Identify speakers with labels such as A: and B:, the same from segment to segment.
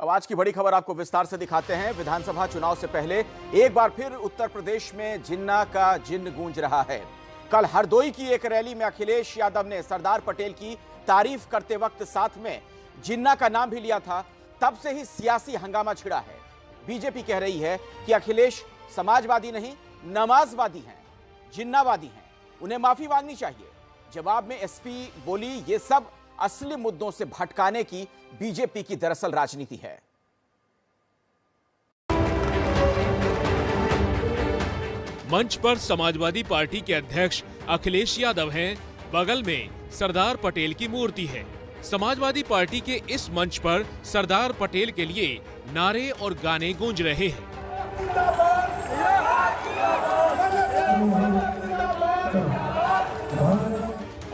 A: अब आज की बड़ी खबर आपको विस्तार से दिखाते हैं। विधानसभा चुनाव से पहले एक बार फिर उत्तर प्रदेश में जिन्ना का जिन्न गूंज रहा है। कल हरदोई की एक रैली में अखिलेश यादव ने सरदार पटेल की तारीफ करते वक्त साथ में जिन्ना का नाम भी लिया था। तब से ही सियासी हंगामा छिड़ा है। बीजेपी कह रही है कि अखिलेश समाजवादी नहीं, नमाजवादी हैं, जिन्नावादी हैं, उन्हें माफी मांगनी चाहिए। जवाब में एसपी बोली, ये सब असली मुद्दों से भटकाने की बीजेपी की दरअसल राजनीति है।
B: मंच पर समाजवादी पार्टी के अध्यक्ष अखिलेश यादव हैं। बगल में सरदार पटेल की मूर्ति है। समाजवादी पार्टी के इस मंच पर सरदार पटेल के लिए नारे और गाने गूंज रहे हैं।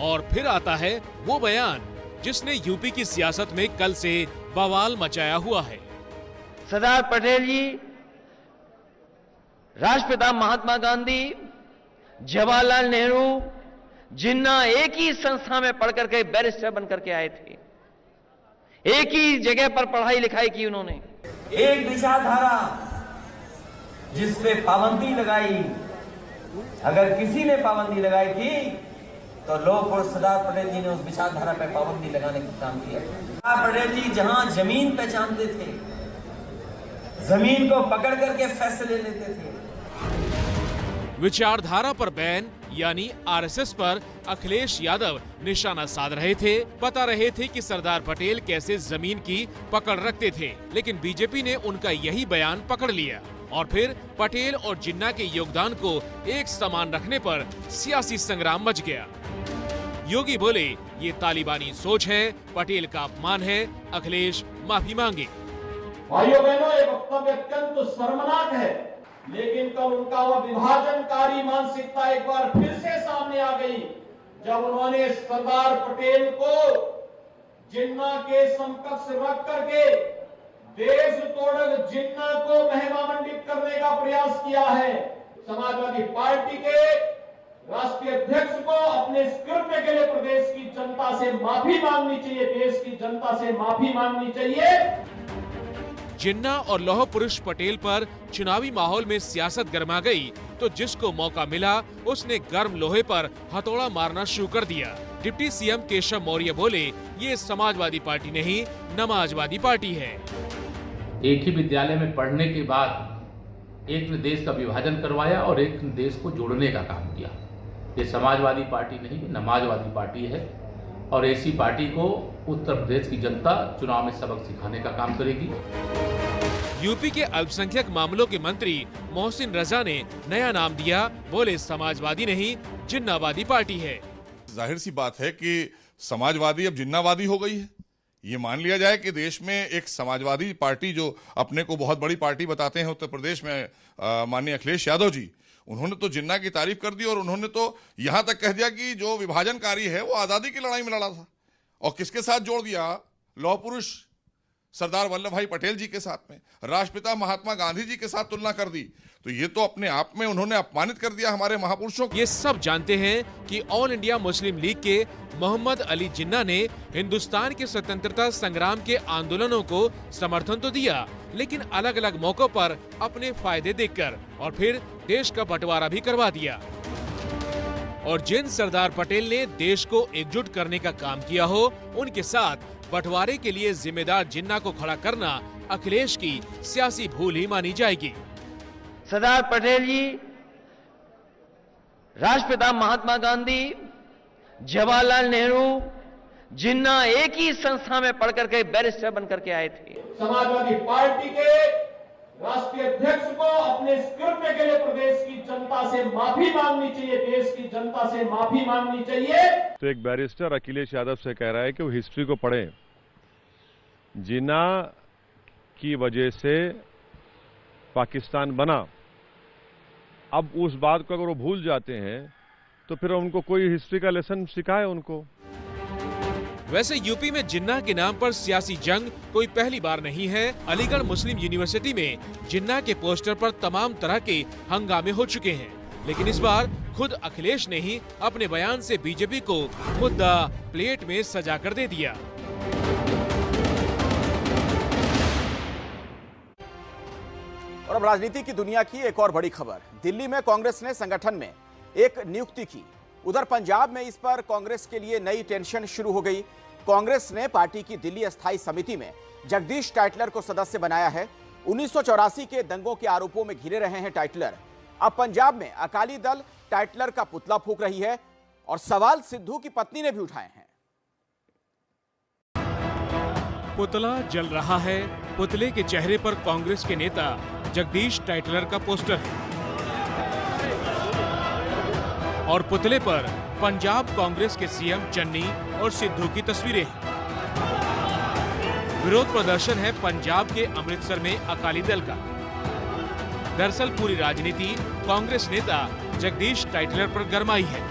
B: और फिर आता है वो बयान जिसने यूपी की सियासत में कल से बवाल मचाया हुआ है।
C: सरदार पटेल जी, राष्ट्रपिता महात्मा गांधी, जवाहरलाल नेहरू, जिन्ना एक ही संस्था में पढ़ करके बैरिस्टर बनकर के आए थे। एक ही जगह पर पढ़ाई लिखाई की उन्होंने।
D: एक विचारधारा जिस पे पाबंदी लगाई, अगर किसी ने पाबंदी लगाई थी तो लोग और सरदार पटेल जी ने उस विचारधारा पर पाबंदी लगाने का काम किया। सरदार पटेल जी जहां जमीन पहचानते थे, जमीन को पकड़ करके फैसले लेते थे।
B: विचारधारा पर बैन यानी आरएसएस पर अखिलेश यादव निशाना साध रहे थे। बता रहे थे कि सरदार पटेल कैसे जमीन की पकड़ रखते थे, लेकिन बीजेपी ने उनका यही बयान पकड़ लिया और फिर पटेल और जिन्ना के योगदान को एक समान रखने पर सियासी संग्राम मच गया। योगी बोले, ये तालिबानी सोच है, पटेल का अपमान है, अखिलेश माफी मांगे।
E: भाइयों बहनों, ये वक्तव्य अत्यंत शर्मनाक है, लेकिन कल उनका वह विभाजनकारी मानसिकता एक बार फिर से सामने आ गई जब उन्होंने सरदार पटेल को जिन्ना के समकक्ष रख करके देश तोड़क जिन्ना को महिमा मंडित करने का प्रयास किया है। समाजवादी पार्टी के राष्ट्रीय अध्यक्ष को अपने कृत्य के लिए प्रदेश की जनता से माफी मांगनी चाहिए, देश की जनता से माफी मांगनी चाहिए।
B: जिन्ना और लौह पुरुष पटेल पर चुनावी माहौल में सियासत गर्मा गई तो जिसको मौका मिला उसने गर्म लोहे पर हथौड़ा मारना शुरू कर दिया। डिप्टी सीएम केशव मौर्य बोले, ये समाजवादी पार्टी नहीं, नमाजवादी पार्टी है।
F: एक ही विद्यालय में पढ़ने के बाद एक ने देश का विभाजन करवाया और एक ने देश को जोड़ने का काम किया। ये समाजवादी पार्टी नहीं, नमाजवादी पार्टी है और ऐसी पार्टी को उत्तर प्रदेश की जनता चुनाव में सबक सिखाने का काम करेगी।
B: यूपी के अल्पसंख्यक मामलों के मंत्री मोहसिन रजा ने नया नाम दिया। बोले, समाजवादी नहीं, जिन्नावादी पार्टी है।
G: जाहिर सी बात है कि समाजवादी अब जिन्नावादी हो गई है। ये मान लिया जाए कि देश में एक समाजवादी पार्टी जो अपने को बहुत बड़ी पार्टी बताते हैं उत्तर प्रदेश में, माननीय अखिलेश यादव जी, उन्होंने तो जिन्ना की तारीफ कर दी और उन्होंने तो यहां तक कह दिया कि जो विभाजनकारी है वो आजादी की लड़ाई में लड़ा था। और किसके साथ जोड़ दिया? लौह पुरुष सरदार वल्लभ भाई पटेल जी के साथ में, राष्ट्रपिता महात्मा गांधी जी के साथ तुलना कर दी। तो ये तो अपने आप में उन्होंने अपमानित कर दिया हमारे महापुरुषों को।
B: ये सब जानते हैं कि ऑल इंडिया मुस्लिम लीग के मोहम्मद अली जिन्ना ने हिंदुस्तान के स्वतंत्रता संग्राम के आंदोलनों को समर्थन तो दिया, लेकिन अलग अलग मौकों पर अपने फायदे देखकर, और फिर देश का बंटवारा भी करवा दिया। और जिन सरदार पटेल ने देश को एकजुट करने का काम किया हो, उनके साथ बंटवारे के लिए जिम्मेदार जिन्ना को खड़ा करना अखिलेश की सियासी भूल ही मानी जाएगी।
C: सरदार पटेल जी, राष्ट्रपिता महात्मा गांधी, जवाहरलाल नेहरू, जिन्ना एक ही संस्था में पढ़ करके बैरिस्टर बनकर के आए थे।
E: समाजवादी पार्टी के राष्ट्रीय अध्यक्ष को अपने कृत्य के लिए प्रदेश की जनता से माफी मांगनी चाहिए, देश की जनता से माफी मांगनी चाहिए।
H: तो एक बैरिस्टर अखिलेश यादव से कह रहा है कि वो हिस्ट्री को पढ़ें। जिन्ना की वजह से पाकिस्तान बना। अब उस बात को अगर वो भूल जाते हैं तो फिर उनको कोई हिस्ट्री का लेसन सिखाए उनको।
B: वैसे यूपी में जिन्ना के नाम पर सियासी जंग कोई पहली बार नहीं है। अलीगढ़ मुस्लिम यूनिवर्सिटी में जिन्ना के पोस्टर पर तमाम तरह के हंगामे हो चुके हैं, लेकिन इस बार खुद अखिलेश ने ही अपने बयान से बीजेपी को मुद्दा प्लेट में सजा कर दे दिया।
A: और अब राजनीति की दुनिया की एक और बड़ी खबर। दिल्ली में कांग्रेस ने संगठन में एक नियुक्ति की। उधर पंजाब में इस पर कांग्रेस के लिए नई टेंशन शुरू हो गई। कांग्रेस ने पार्टी की दिल्ली अस्थायी समिति में जगदीश टाइटलर को सदस्य बनाया है। 1984 के दंगों के आरोपों में घिरे रहे हैं टाइटलर। अब पंजाब में अकाली दल टाइटलर का पुतला फूंक रही है और सवाल सिद्धू की पत्नी ने भी उठाए हैं।
B: पुतला जल रहा है। पुतले के चेहरे पर कांग्रेस के नेता जगदीश टाइटलर का पोस्टर है और पुतले पर पंजाब कांग्रेस के सीएम चन्नी और सिद्धू की तस्वीरें हैं। विरोध प्रदर्शन है पंजाब के अमृतसर में अकाली दल का। दरअसल पूरी राजनीति कांग्रेस नेता जगदीश टाइटलर पर गरमाई है।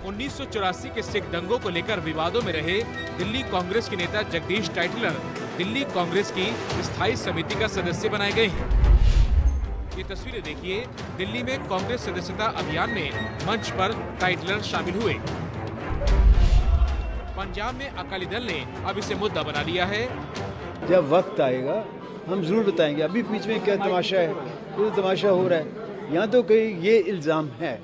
B: 1984 के सिख दंगों को लेकर विवादों में रहे दिल्ली कांग्रेस के नेता जगदीश टाइटलर दिल्ली कांग्रेस की स्थायी समिति का सदस्य बनाए गए हैं। ये तस्वीरें देखिए। दिल्ली में कांग्रेस सदस्यता अभियान में मंच पर टाइटलर शामिल हुए। पंजाब में अकाली दल ने अब इसे मुद्दा बना लिया है।
I: जब वक्त आएगा हम जरूर बताएंगे। अभी बीच में क्या तमाशा है, ये तमाशा हो रहा है। यहाँ तो कहीं ये इल्जाम है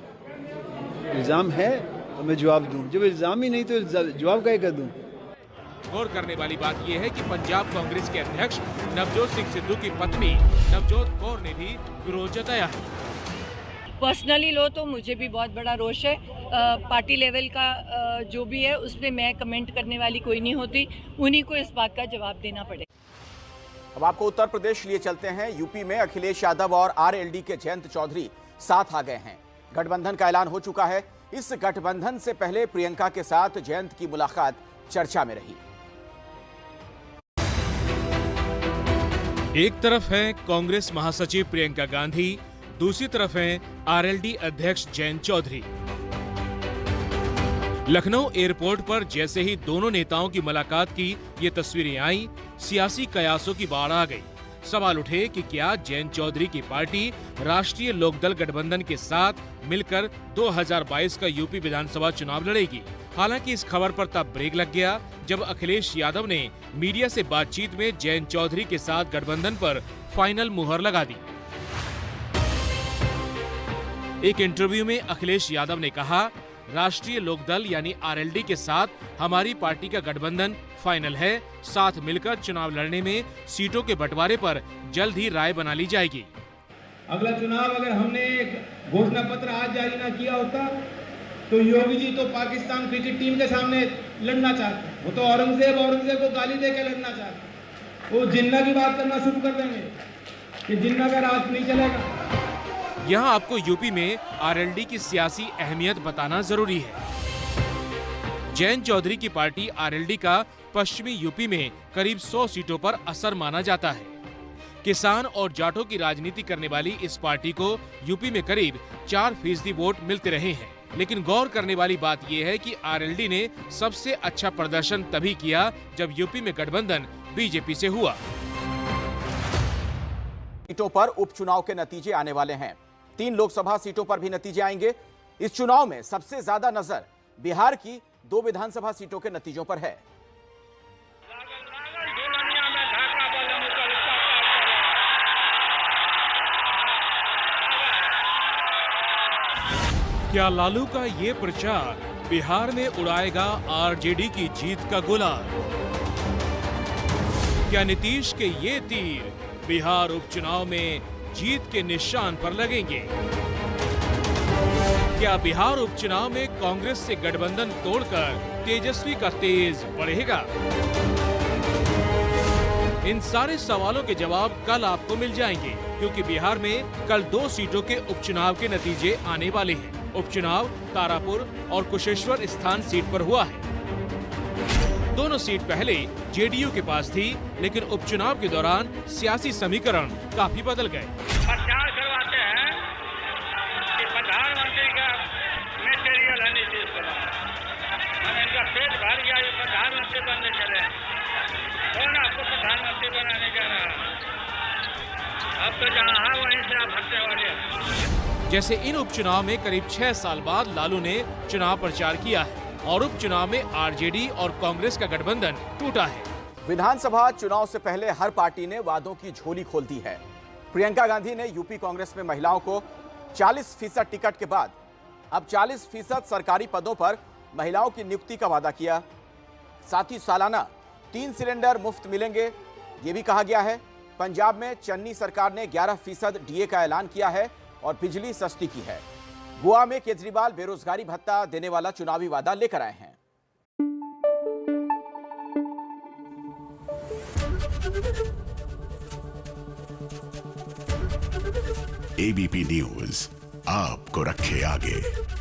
I: तो मैं जवाब दूं। जब इल्जाम ही नहीं तो जवाब क्या दूं।
B: गौर करने वाली बात यह है कि पंजाब कांग्रेस के अध्यक्ष नवजोत सिंह सिद्धू की पत्नी नवजोत कौर ने भी विरोध जताया है।
J: पर्सनली लो तो मुझे भी बहुत बड़ा रोष है। पार्टी लेवल का जो भी है उसमें मैं कमेंट करने वाली कोई नहीं होती। उन्हीं को इस बात का जवाब देना पड़ेगा।
A: अब आपको उत्तर प्रदेश लिए चलते हैं। यूपी में अखिलेश यादव और आरएलडी के जयंत चौधरी साथ आ गए हैं। गठबंधन का ऐलान हो चुका है। इस गठबंधन से पहले प्रियंका के साथ जयंत की मुलाकात चर्चा में रही।
B: एक तरफ है कांग्रेस महासचिव प्रियंका गांधी, दूसरी तरफ है आरएलडी अध्यक्ष जयंत चौधरी। लखनऊ एयरपोर्ट पर जैसे ही दोनों नेताओं की मुलाकात की ये तस्वीरें आई, सियासी कयासों की बाढ़ आ गई। सवाल उठे कि क्या जयंत चौधरी की पार्टी राष्ट्रीय लोकदल गठबंधन के साथ मिलकर 2022 का यूपी विधानसभा चुनाव लड़ेगी। हालांकि इस खबर पर तब ब्रेक लग गया जब अखिलेश यादव ने मीडिया से बातचीत में जयंत चौधरी के साथ गठबंधन पर फाइनल मुहर लगा दी। एक इंटरव्यू में अखिलेश यादव ने कहा, राष्ट्रीय लोकदल यानी आरएलडी के साथ हमारी पार्टी का गठबंधन फाइनल है। साथ मिलकर चुनाव लड़ने में सीटों के बंटवारे पर जल्द ही राय बना ली जाएगी।
E: अगला चुनाव अगर हमने घोषणा पत्र आज जारी ना किया होता तो योगी जी तो पाकिस्तान क्रिकेट टीम के सामने लड़ना चाहते। वो तो औरंगजेब को गाली देकर लड़ना चाहते। वो जिन्ना की बात करना शुरू कर देंगे कि जिन्ना का राज नहीं चलेगा।
B: यहाँ आपको यूपी में आरएलडी की सियासी अहमियत बताना जरूरी है। जयंत चौधरी की पार्टी आरएलडी का पश्चिमी यूपी में करीब 100 सीटों पर असर माना जाता है। किसान और जाटों की राजनीति करने वाली इस पार्टी को यूपी में करीब 4% वोट मिलते रहे हैं। लेकिन गौर करने वाली बात यह है कि आरएलडी ने सबसे अच्छा प्रदर्शन तभी किया जब यूपी में गठबंधन बीजेपी से हुआ।
A: सीटों पर उपचुनाव के नतीजे आने वाले हैं। 3 लोकसभा सीटों पर भी नतीजे आएंगे। इस चुनाव में सबसे ज्यादा नजर बिहार की 2 विधानसभा सीटों के नतीजों पर है।
B: क्या लालू का ये प्रचार बिहार में उड़ाएगा आरजेडी की जीत का गुलाल? क्या नीतीश के ये तीर बिहार उपचुनाव में जीत के निशान पर लगेंगे? क्या बिहार उपचुनाव में कांग्रेस से गठबंधन तोड़कर तेजस्वी का तेज बढ़ेगा? इन सारे सवालों के जवाब कल आपको मिल जाएंगे, क्योंकि बिहार में कल 2 सीटों के उपचुनाव के नतीजे आने वाले हैं। उपचुनाव तारापुर और कुशेश्वर स्थान सीट पर हुआ है। दोनों सीट पहले जेडीयू के पास थी, लेकिन उपचुनाव के दौरान सियासी समीकरण काफी बदल गए।
K: प्रचार करवाते हैं कि प्रधानमंत्री का मटेरियल है नीतीश कुमार, इनका पेट भर गया, ये प्रधानमंत्री बनने चले। कौन आपको प्रधानमंत्री बनाने जा रहा है? अब तो जहाँ है वहीं से आप हटने वाले हैं।
B: जैसे इन उपचुनाव में करीब 6 साल बाद लालू ने चुनाव प्रचार किया है और उपचुनाव में आरजेडी और कांग्रेस का गठबंधन टूटा है।
A: विधानसभा चुनाव से पहले हर पार्टी ने वादों की झोली खोल दी है। प्रियंका गांधी ने यूपी कांग्रेस में महिलाओं को 40% टिकट के बाद अब 40% सरकारी पदों पर महिलाओं की नियुक्ति का वादा किया। साथ ही सालाना 3 सिलेंडर मुफ्त मिलेंगे, यह भी कहा गया है। पंजाब में चन्नी सरकार ने 11% डीए का ऐलान किया है और बिजली सस्ती की है। गोवा में केजरीवाल बेरोजगारी भत्ता देने वाला चुनावी वादा लेकर आए हैं।
L: एबीपी न्यूज आपको रखे आगे।